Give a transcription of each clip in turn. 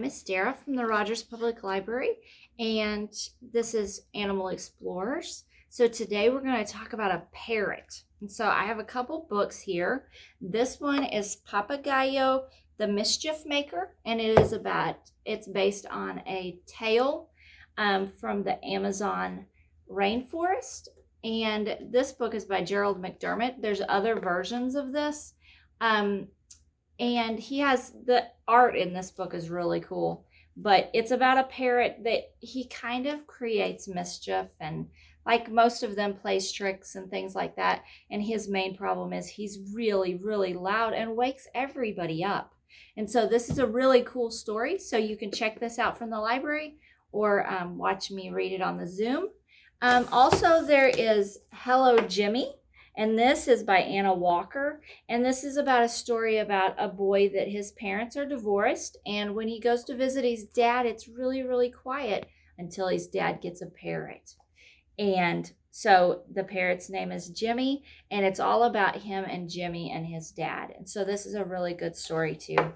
is Dara from the Rogers Public Library, and this is Animal Explorers. So today we're going to talk about a parrot. And so I have a couple books here. This one is Papagayo the Mischief Maker, and it's based on a tale from the Amazon rainforest. And this book is by Gerald McDermott. There's other versions of this. And he has, the art in this book is really cool, but it's about a parrot that he kind of creates mischief, and like most of them plays tricks and things like that. And his main problem is he's really, really loud and wakes everybody up. And so this is a really cool story. So you can check this out from the library or watch me read it on the Zoom. Also, there is Hello Jimmy. And this is by Anna Walker. And this is about a story about a boy that his parents are divorced. And when he goes to visit his dad, it's really, really quiet until his dad gets a parrot. And so the parrot's name is Jimmy. And it's all about him and Jimmy and his dad. And so this is a really good story too.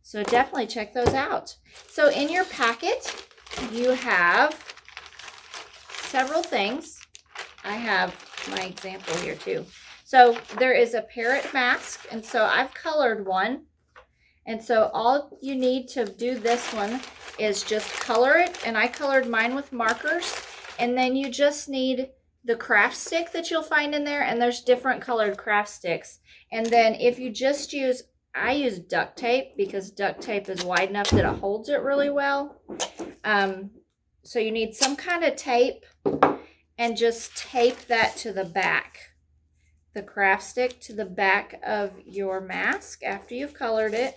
So definitely check those out. So in your packet, you have several things. I have my example here too. So there is a parrot mask, and so I've colored one. And so all you need to do this one is just color it, and I colored mine with markers. And then you just need the craft stick that you'll find in there, and there's different colored craft sticks. And then if you just I use duct tape because duct tape is wide enough that it holds it really well. So you need some kind of tape, and just tape that to the back, the craft stick to the back of your mask after you've colored it,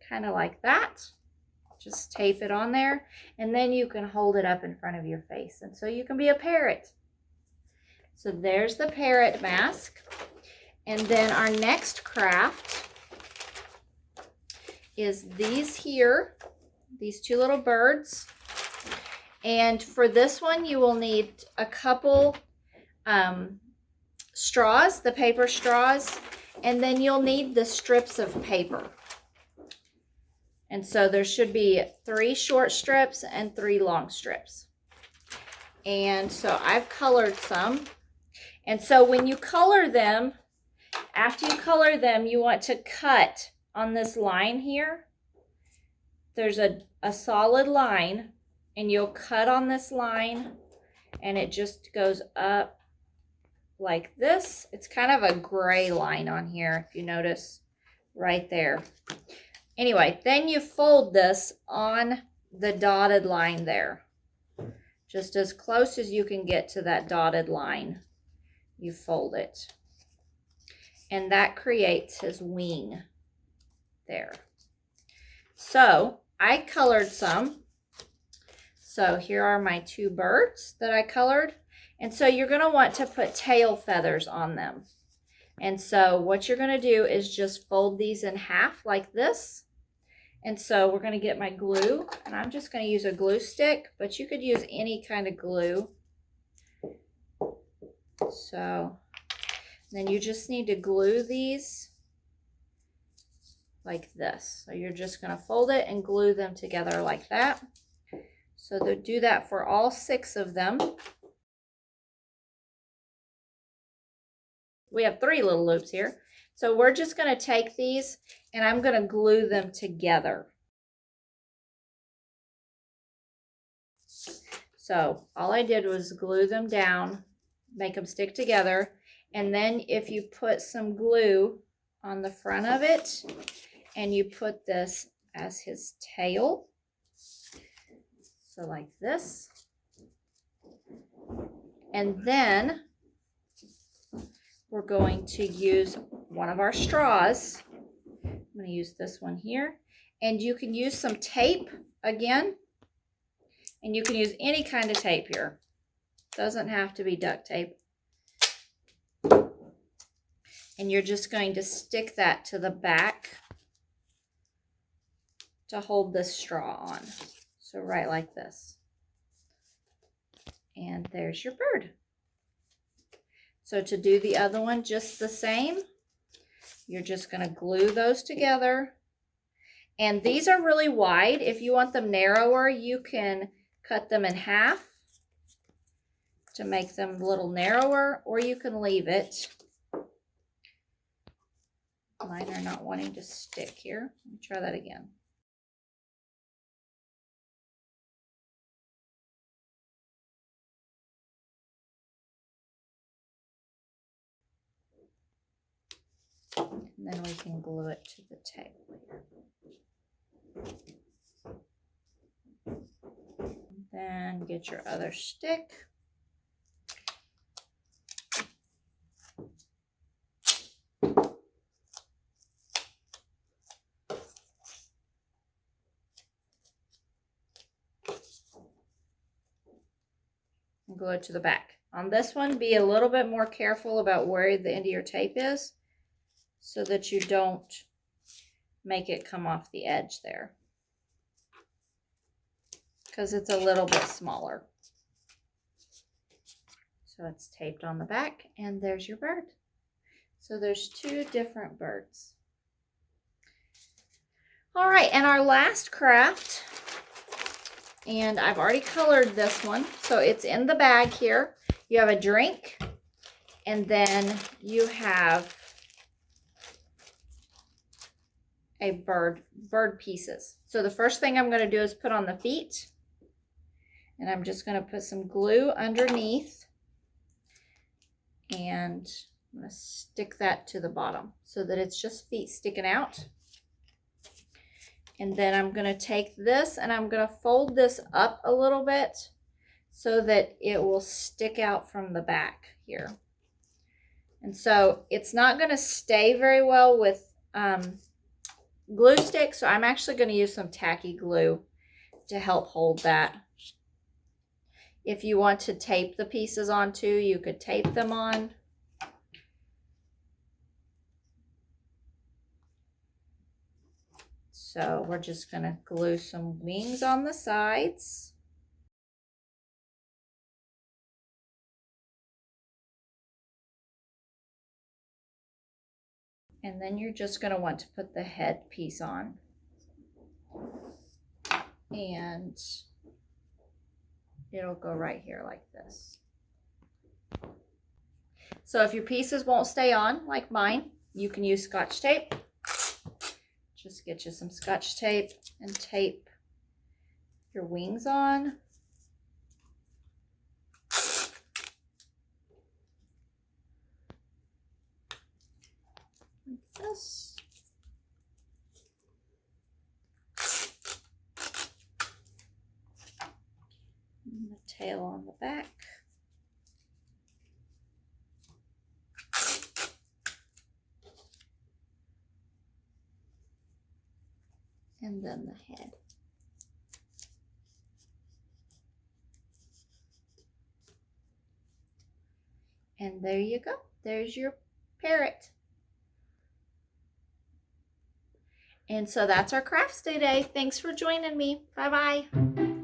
kind of like that. Just tape it on there, and then you can hold it up in front of your face, and so you can be a parrot. So there's the parrot mask. And then our next craft is these here, these two little birds. And for this one, you will need a couple straws, the paper straws, and then you'll need the strips of paper. And so there should be 3 short strips and 3 long strips. And so I've colored some. And so when you color them, after you color them, you want to cut on this line here. There's a solid line. And you'll cut on this line, and it just goes up like this. It's kind of a gray line on here, if you notice right there. Anyway, then you fold this on the dotted line there. Just as close as you can get to that dotted line, you fold it. And that creates his wing there. So I colored some. So here are my 2 birds that I colored. And so you're going to want to put tail feathers on them. And so what you're going to do is just fold these in half like this. And so we're going to get my glue, and I'm just going to use a glue stick, but you could use any kind of glue. So then you just need to glue these like this. So you're just going to fold it and glue them together like that. So they'll do that for all 6 of them. We have 3 little loops here. So we're just going to take these, and I'm going to glue them together. So all I did was glue them down, make them stick together. And then if you put some glue on the front of it, and you put this as his tail, so like this. And then we're going to use one of our straws. I'm going to use this one here. And you can use some tape again. And you can use any kind of tape here. Doesn't have to be duct tape. And you're just going to stick that to the back to hold this straw on. So right like this. And there's your bird. So to do the other one just the same, you're just going to glue those together. And these are really wide. If you want them narrower, you can cut them in half to make them a little narrower, or you can leave it. Mine are not wanting to stick here. Let me try that again. And then we can glue it to the table here. Then get your other stick. And glue it to the back. On this one, be a little bit more careful about where the end of your tape is so that you don't make it come off the edge there, because it's a little bit smaller. So it's taped on the back, and there's your bird. So there's two different birds. All right, and our last craft, and I've already colored this one, so it's in the bag here. You have a drink, and then you have a bird pieces. So the first thing I'm going to do is put on the feet, and I'm just going to put some glue underneath, and I'm going to stick that to the bottom so that it's just feet sticking out. And then I'm going to take this and I'm going to fold this up a little bit so that it will stick out from the back here. And so it's not going to stay very well with glue stick, so I'm actually going to use some tacky glue to help hold that. If you want to tape the pieces on too, you could tape them on. So we're just going to glue some wings on the sides. And then you're just going to want to put the head piece on. And it'll go right here like this. So if your pieces won't stay on like mine, you can use Scotch tape. Just get you some Scotch tape and tape your wings on. Like this. And the tail on the back. And then the head. And there you go. There's your parrot. And so that's our crafts today. Thanks for joining me. Bye-bye.